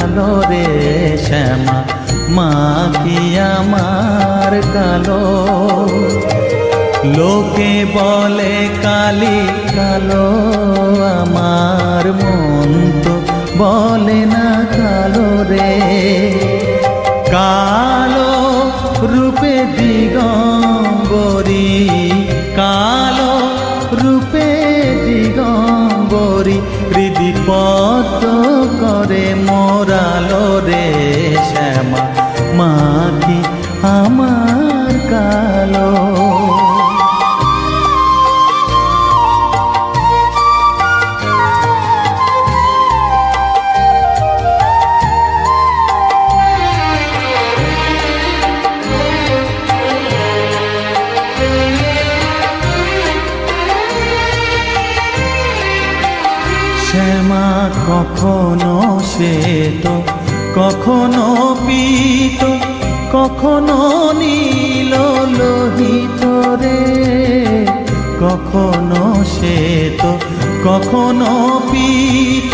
কালো রে শ্যামা, মা কি আমার কালো। লোকে বলে কালি কালো, আমার মন তো বলে না কালো রে। কালো রূপে দিগম্বরী, কালো রূপে দিগম্বরী, হৃদি পদ্ম করে মোরালো রে শ্যামা, মা কি আমার কালো। শ্যামা কখনো শ্বেত, কখনো পীত, কখনো নীল লোহিত রে। কখনো শ্বেত, কখনো পীত,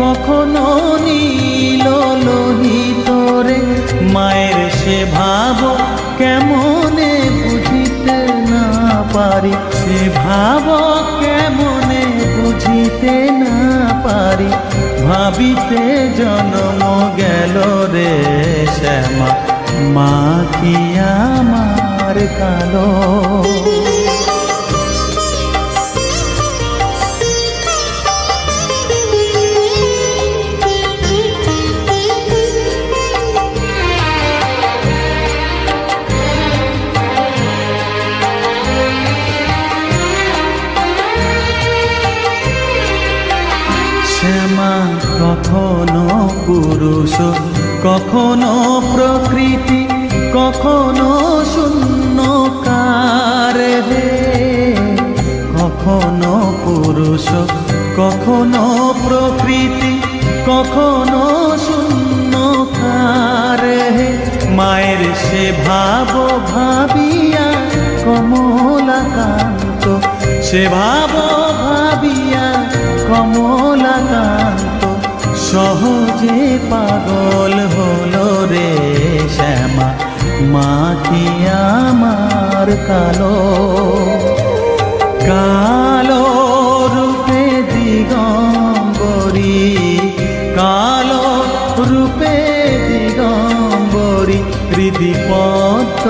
কখনো নীল লোহিত রে। মায়ের সে ভাব কেমনে বুঝিতে না পারি, সে ভাব কেমনে বুঝিতে না পারি, ভাবিতে জন্ম গেল রে শ্যামা, মা কি আমার কালো। শ্যামা কখনো পুরুষ, কখনো প্রকৃতি, কখনো শূন্যকার হে। কখনো পুরুষ, কখনো প্রকৃতি, কখনো শূন্যকার হে। মায়ের সে ভাব ভাবিয়া কমলাকান্ত, সে ভাব ভাবিয়া কমলাকান্ত, সহজে পাগল হলো রে শ্যামা, মা কি আমার কালো। কালো রূপে দিগম্বরী, কালো রূপে দিগম্বরী, হৃদি পদ্ম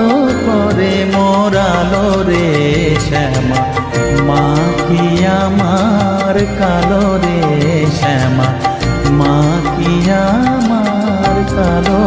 করে মোরালো রে শ্যামা, মা কি আমার কালো রে শ্যামা, মা কি আমার কালো।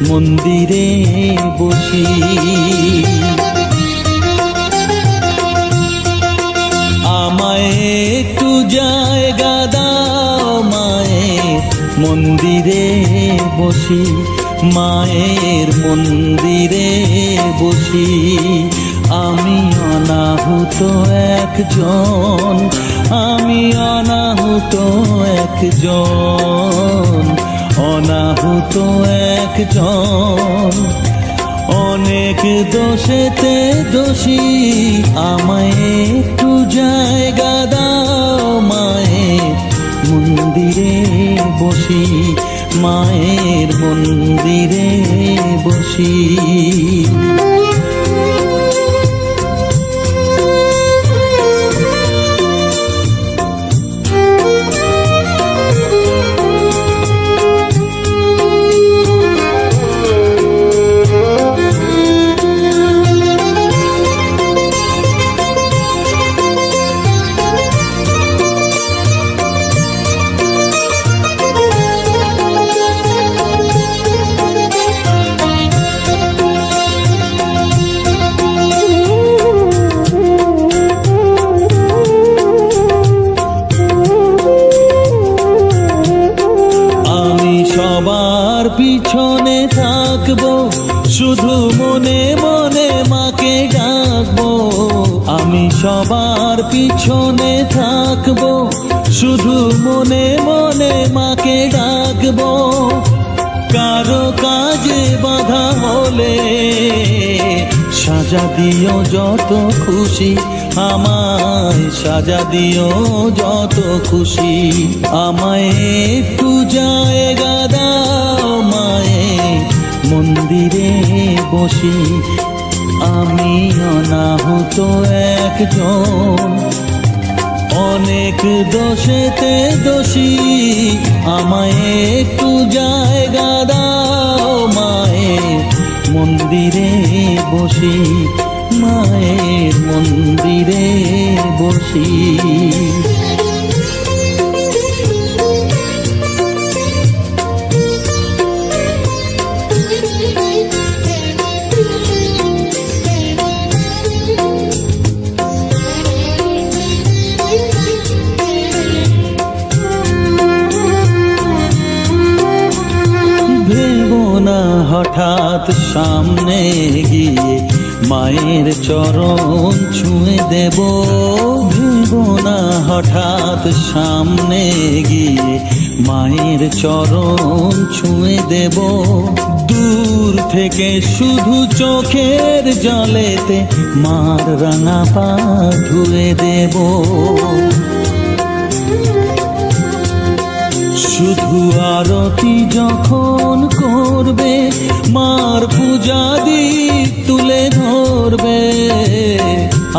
মন্দিরে বসি, আমায় একটু জায়গা দাও মায়ের মন্দিরে বসি, মায়ের মন্দিরে বসি। আমি অনাহুত একজন, আমি অনাহুত একজন, অনাহুত একজন, অনেক দোষেতে দোষী। আমায় একটু জায়গা দাও মায়ের মন্দিরে বসি, মায়ের মন্দিরে বসি। পিছনে থাকবো, শুধু মনে মনে মাকে ডাকবো। আমি সবার পিছনে থাকবো, শুধু মনে মনে মাকে ডাকবো। কারো কাজে বাধা হলে সাজা দিও যত খুশি, আমায় সাজা দিও যত খুশি। আমায় একটু জায়গা দাও মায়ের মন্দিরে বসি। আমি অনাহুত একজন, অনেক দোষেতে দোষী। আমায় একটু জায়গা দাও মায়ের মন্দিরে বসি, মায়ের মন্দিরে বসি। হঠাৎ সামনে গিয়ে মায়ের চরণ ছুঁয়ে দেব। ভেবো না হঠাৎ সামনে গিয়ে মায়ের চরণ ছুঁয়ে দেব। দূর থেকে শুধু চোখের জলেতে মার রাঙা পা ধুয়ে দেব। শুধু আরতি যখন করবে মার পূজা দীপ তুলে ধরবে।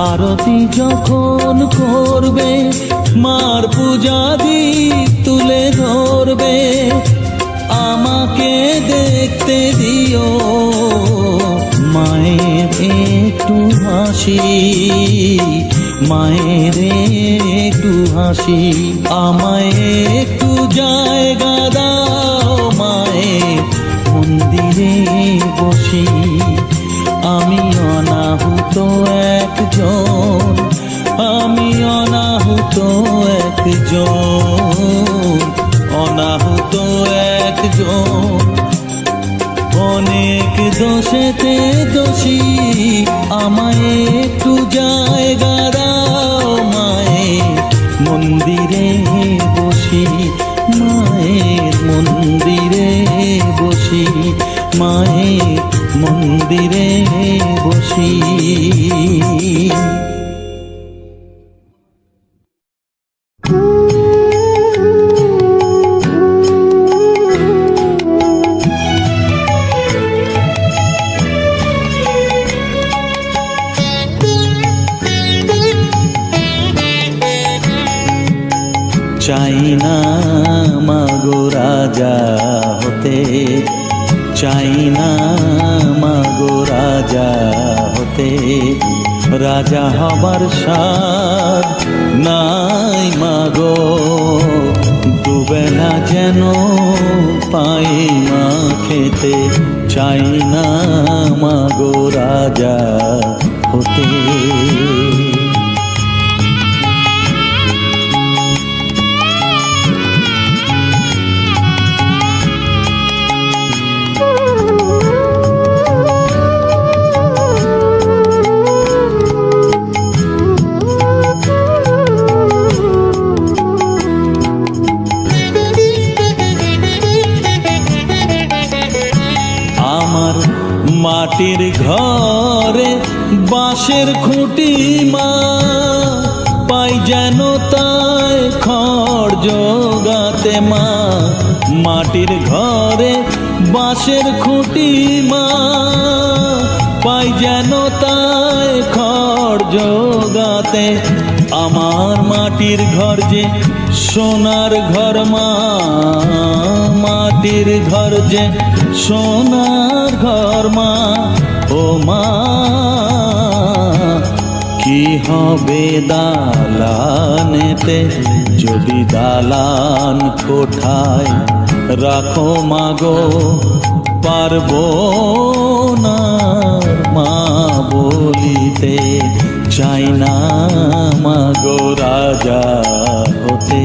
আরতি যখন করবে মার পূজা দীপ তুলে ধরবে। আমাকে দেখতে দিও মায়ের একটু হাসি, মায়ের একটু হাসি। আমায় একটু জায়গা দাও মায়ের মন্দিরে বসি। আমি অনাহুত একজন, আমি অনাহুত একজন, অনাহুত একজন। অনেক দোষেতে দোষী। আমায় একটু জায়গা দাও মায়ের মন্দিরে বসি, মায়ের মন্দিরে বসি, মায়ের মন্দিরে বসি। চাই না মাগো রাজা হতে, চাই না মাগো রাজা হতে। রাজা হবার স্বাদ নাই মাগো, দুবেলা যেন পাই মা খেতে। চাই না মাগো রাজা হতে। মাটির ঘরে বাঁশের খুঁটি মা, পাই যেন তাই খড় জোগাতে মা। মাটির ঘরে বাঁশের খুঁটি মা, পাই যেন তাই খড় জোগাতে। আমার মাটির ঘর যে সোনার ঘর মা, মাটির ঘর যে সোনার ঘর মা। ও মা কি হবে দালানেতে যদি দালান কোঠায় রাখো মাগো, পারবো না মা বলিতে। চাই না মাগো রাজা হতে।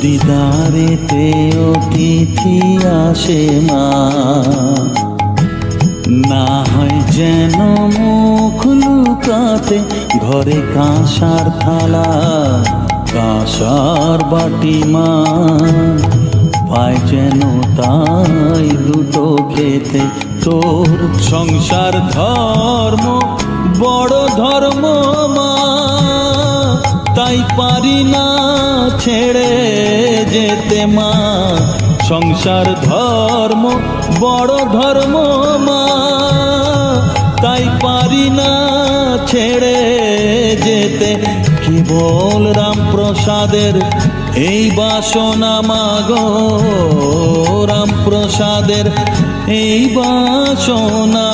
দিদারেতে অতিথি আসে মা, না হয় যেন মুখ লুকাতে ঘরে কাঁসার থালা কাঁসার বাটি মা, পায় যেন তাই দুটো খেতে। তোর সংসার ধর্ম বড় ধর্ম মা, তাই পারি না ছেড়ে যেতে মা। সংসার ধর্ম বড় ধর্ম মা, তাই পারি না ছেড়ে যেতে। কেবল রামপ্রসাদের এই বাসনা মাগো, রামপ্রসাদের এই বাসনা,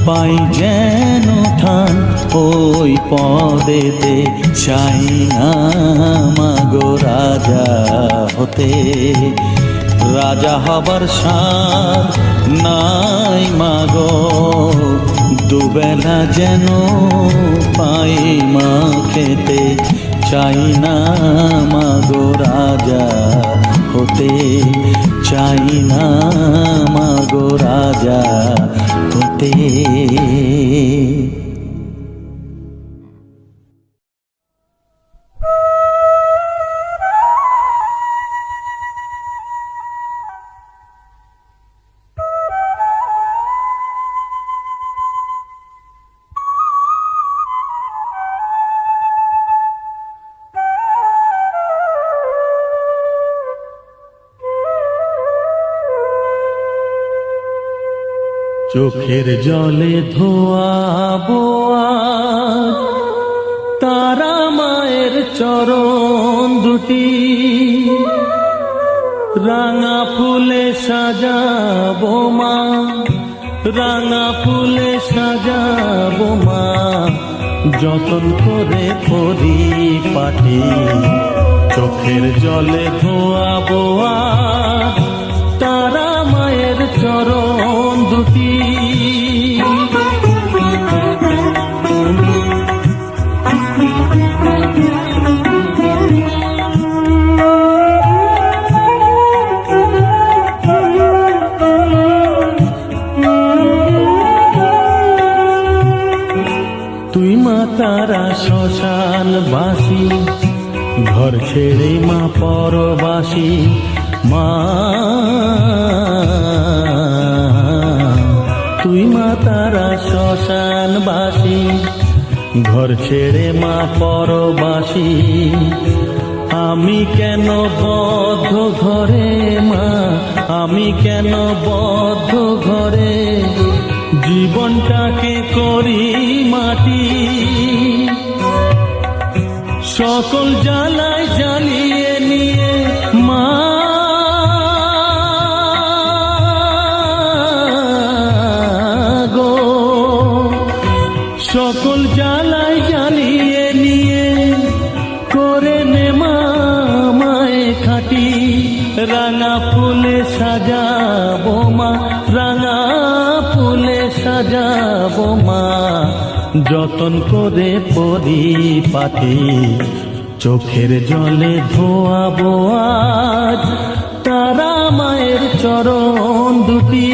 পাই যেন ঠান ওই পদেতে। চাই না মাগো রাজা হতে, রাজা হবার সার নাই মাগো, দুবেলা যেন পাই মা খেতে। চাই না মাগো রাজা হতে, চাই না মাগো রাজা হতে। চোখের জলে ধোয়াবো আজ তারা মায়ের চরণ দুটি, রাঙা ফুলে সাজাবো মা, রাঙা ফুলে সাজাবো মা, যতন করে পরিপাটি। চোখের জলে ধোয়াবো আজ তারা মায়ের চরণ দুটি, তুই মা তারা শ্মশান বাসী, ঘর ছেড়ে মা পরবাসী মা, তুই মা তারা শ্মশান বাসী, ঘর ছেড়ে মা পরবাসী। আমি কেন বদ্ধ ঘরে মা, আমি কেন বদ্ধ ঘরে, জীবনটাকে করি মাটি। সকল জ্বালায় জ্বালিয়ে নিয়ে মা, গো সকল জ্বালায় জ্বালিয়ে নিয়ে করে নে মা মায়ে খাটি। রাঙা ফুলে সাজাবো মা, রাঙা ফুলে সাজাবো মা, যতন করে পরিপাটি। চোখের জলে ধোয়াবো আজ তারা মায়ের চরণ দুটি।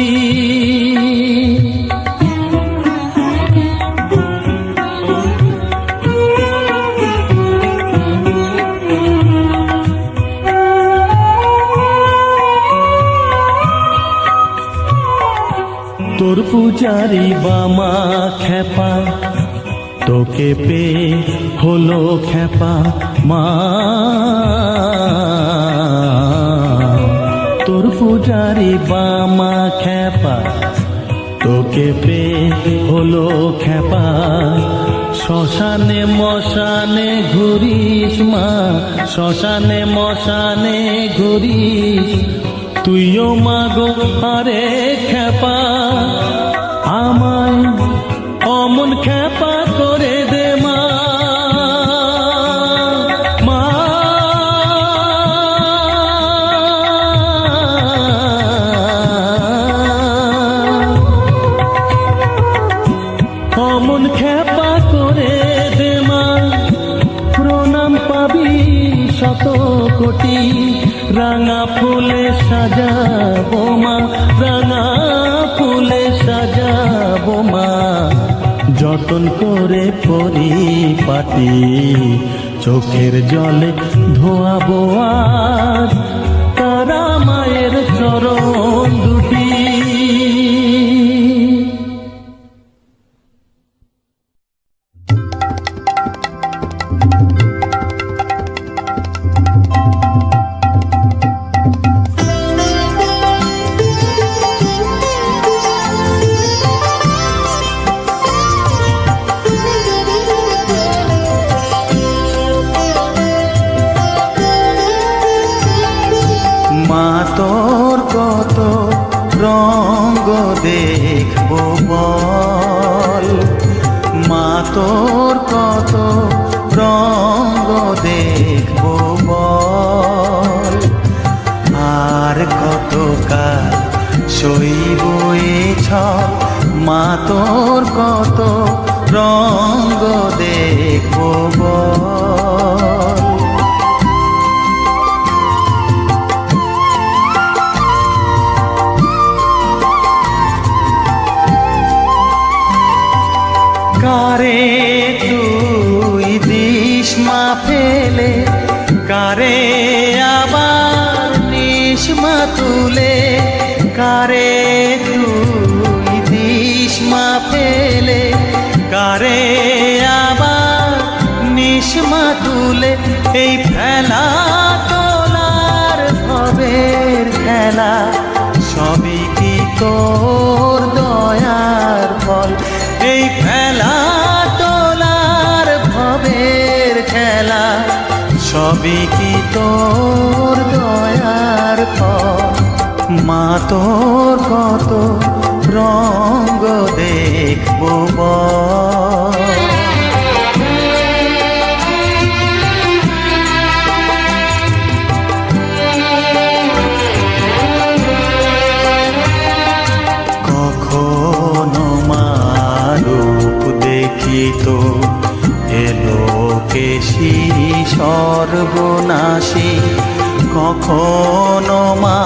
তোর পূজারি বামা খেপা, তোকে পে হলো খেপা মা, তোর পূজারি বামা খেপা, তোকে পে হলো খেপা। শ্মশানে মশানে ঘুরিস মা, শ্মশানে মশানে ঘুরিস, তুইও মাগো আরে খেপা। আমায় অমন খেপা করে দে মা, মা অমন খেপা করে দে মা, প্রণাম পাবি শত কোটি রাঙা ফুলে সাজাবো মা, রাঙা ফুলে সাজাবো মা, যতন করে পরিপাটি চোখের জলে ধোয়াবো আজ তারা মায়ের চরণ দুটি। মা তোর কত রঙ্গ দেখবো বল, মা তোর কত রঙ্গ দেখবো বল, আর কত কাল সইব এ ছল, মা তোর কত রঙ্গ দেখবো বল। কারে তুই দিস মা ফেলে, কারে আবার নিস মা তুলে, কারে তুই দিস মা ফেলে, কারে আবার নিস মা তুলে, এই ফেলা তোলার ভবের খেলা সবই কি তোর দয়ার ফল, এই ফেলা তোলার ভবের খেলা সবই কি তোর দয়ার ফল, মা তোর কত রঙ্গ দেখবো বল। কখনো মা রূপ দেখিত এলো কেশি সর্বনাশী, কখনো মা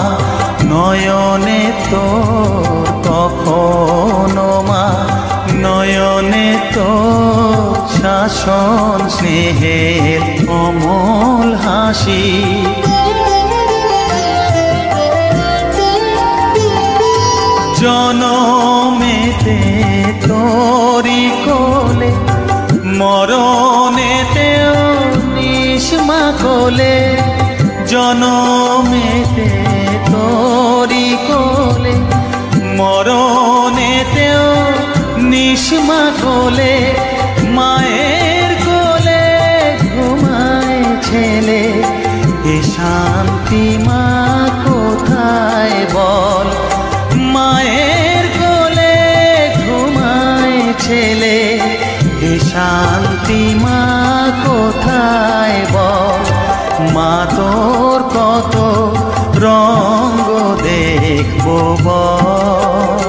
নয়নে তোর, কখনো মা নয়নে তোর শাসন স্নেহের অমল হাসি, জনমেতে তোরি কোলে, মরণেতেও নিস মা কোলে, জনমেতে তোরি কোলে, মরণেতেও নিস মা কোলে, মায়ের কোলে ঘুমায় ছেলে, এ শান্তি মা কোথায় বল, মায়ের কোলে ঘুমায় ছেলে, এ শান্তি মা কোথায় বল, মা তোর কত রঙ্গ দেখবো বল,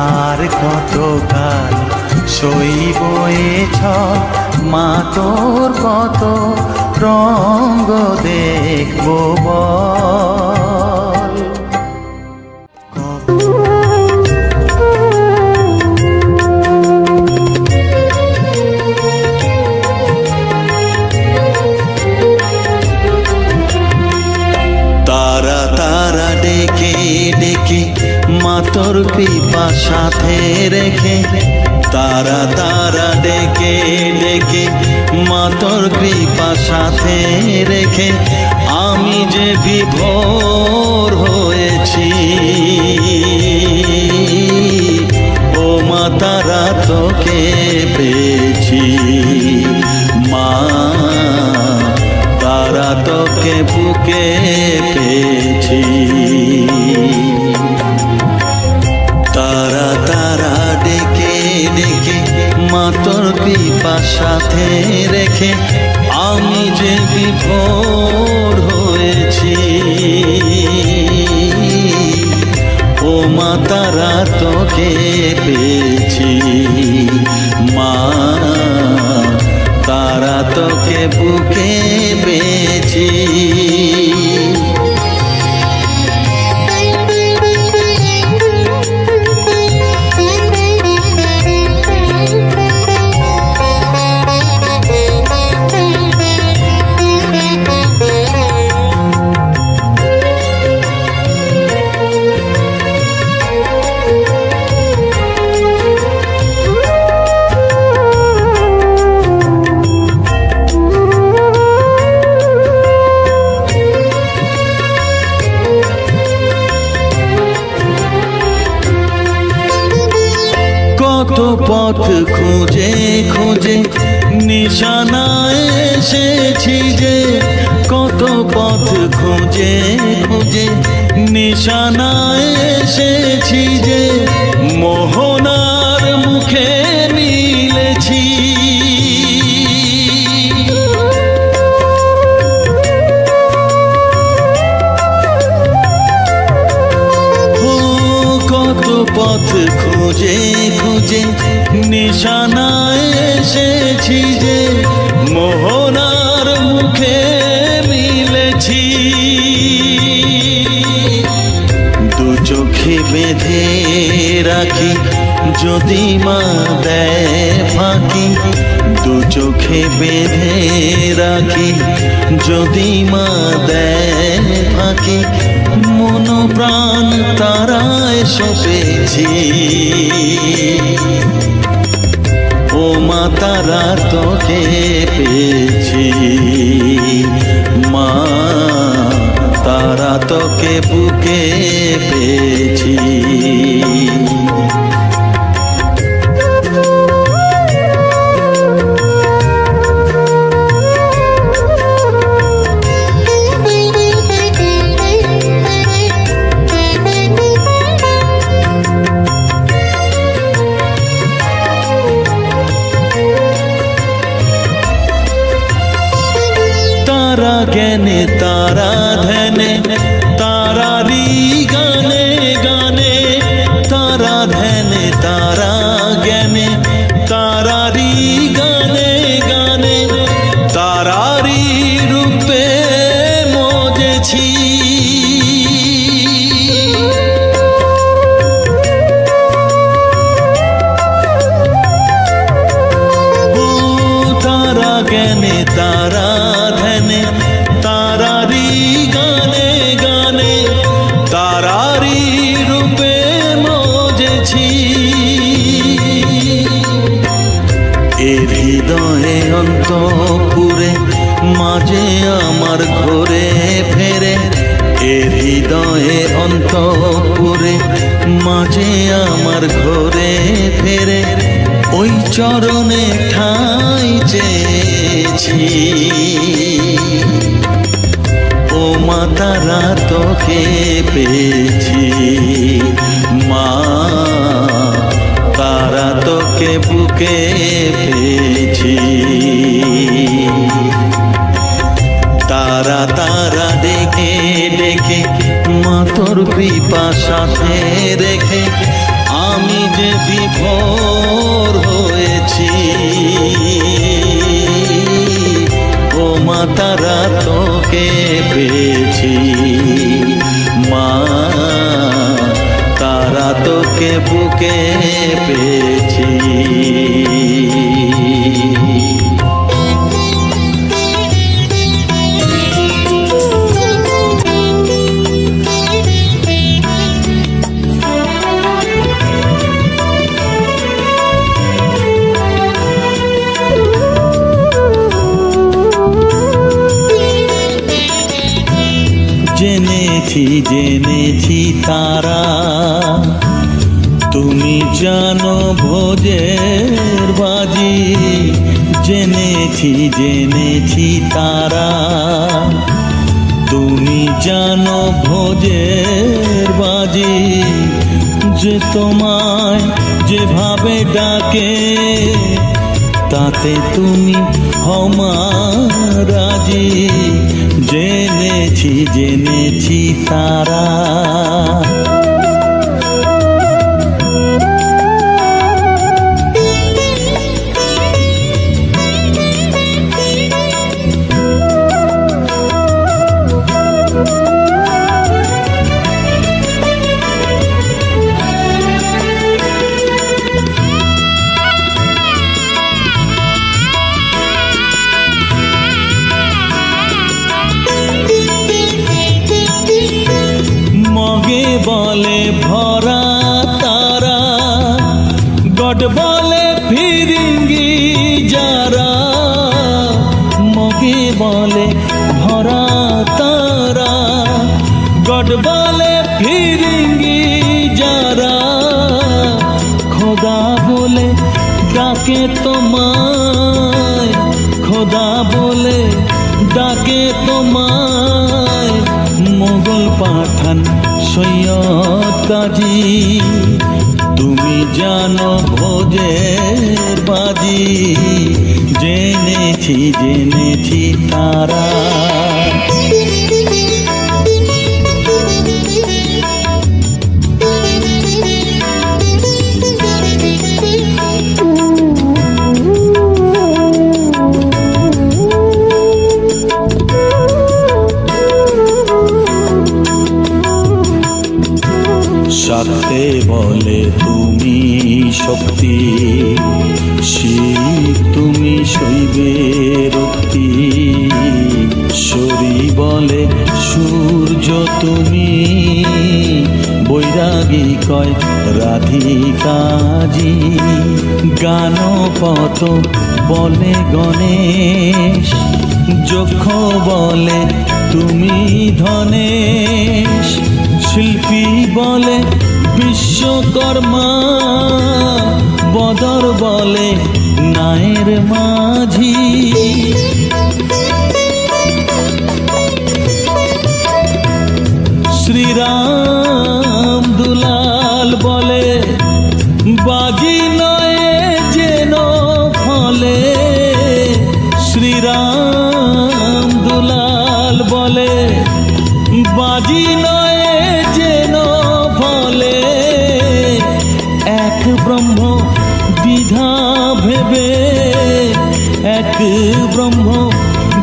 আর কত কাল সইব এ ছল, মা তোর কত রঙ্গ দেখবো বল। তারা তারা ডেকে ডেকে মা তোর কৃপা সাথে রেখে, তারা তারা ডেকে ডেকে মা তোর কৃপা সাথে রেখে, আমি যে বিভোর হয়েছি, ও মা তারা তোকে পেয়েছি, মা তারা তোকে বুকে পেয়েছি, তারা তারা ডেকে ডেকে মা তোর কৃপা সাথে রেখে, আমি যে বিভোর হয়েছি, ও মা তারা তোকে পেয়েছি, মা তারা তোকে বুকে পেয়েছি। কত পথ খুঁজে খুঁজে নিশানায় এসেছি যে, কত পথ খুঁজে খুঁজে নিশানায় এসেছি যে, মোহনার মুখে মিলেছি। কত পথ খুঁজে খুঁজে নিশানায় এসেছি যে, মোহনার মুখে মিলেছি। দু চোখে বেঁধে রাখি যদি মা দেয় ফাঁকি, দু চোখে বেঁধে রাখি যদি মা দেয় ফাঁকি, মন প্রাণ তারায় সপেছি। ও মা তারা তোকে পেয়েছি, মা তারা তোকে বুকে পেয়েছি। তারা জ্ঞানে তারা ধ্যানে তারারি গানে গানে, তারা ধ্যানে তারা জ্ঞানে তারারি গানে গানে, তারারি রূপে মজেছি। তারা জ্ঞানে তারা ধ্যানে তারারি গানে গানে, তারারি রূপে মজেছি। এর হৃদয়ে অন্তপুরে মাঝে আমার ঘরে ফেরে, এর হৃদয়ে অন্তপুরে মাঝে আমার ঘরে ফেরে, ওই চরণে ঠাঁই চেয়েছি। ও মা তারা তোকে পেয়েছি, মা তারা তোকে বুকে পেয়েছি। তারা তারা ডেকে ডেকে মা তোর কৃপা সাথে রেখে, আমি যে বিভোর হয়েছি। ও মা তারা তোকে পেয়েছি, মা তারা তোকে বুকে পেয়েছি। জেনেছি জেনেছি তারা তুমি জানো ভোজের বাজি, জেনেছি জেনেছি তারা তুমি জানো ভোজের বাজি, যে তোমায় যেভাবে ডাকে তাতে তুমি হও রাজি। জেনেছি জেনেছি তারা কাকে বলে ভরা তারা, গড বলে ফিরিঙ্গি যারা, খোদা বলে ডাকে তোমায়, খোদা বলে ডাকে তোমায়, মোগল পাঠান সৈয়দ কাজী, তুমি জানো ভোজের বাজি, জেনেছি জেনেছি তারা। সাথে বলে তুমি শক্তি, শিব তুমি শৈবের রক্তি, শরী বলে সূর্য তুমি, বৈরাগী কয় রাধিকাজি, গানপত বলে গণেশ, যক্ষ বলে তুমি ধনেশ, শিল্পী বলে বিশ্বকর্মা, বদর বলে নায়ের মাঝি, শ্রীরাম দুলাল বলে বাজি নয় যেন ফলে, শ্রীরাম দুলাল বলে বাজি নয় যেন ফলে, এক ব্রহ্ম দ্বিধা ভেবে, এক ব্রহ্ম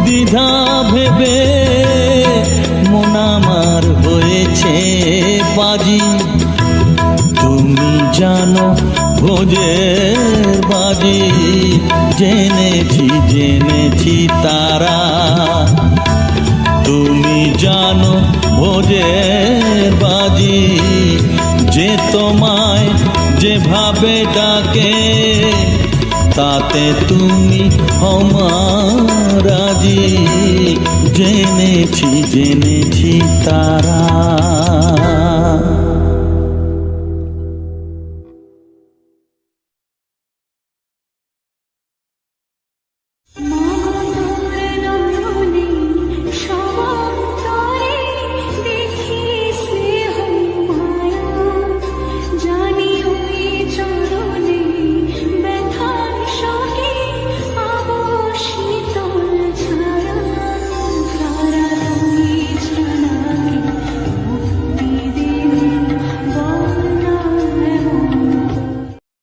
দ্বিধা ভেবে, মন আমার হয়েছে বাজি, তুমি জানো ভোজের বাজি, জেনেছি জেনেছি তারা, তুমি জানো ভোজের বাজি, যে তোমায় যেভাবে ডাকে, তাতে তুমি আমার রাজি, জেনেছি জেনেছি তারা।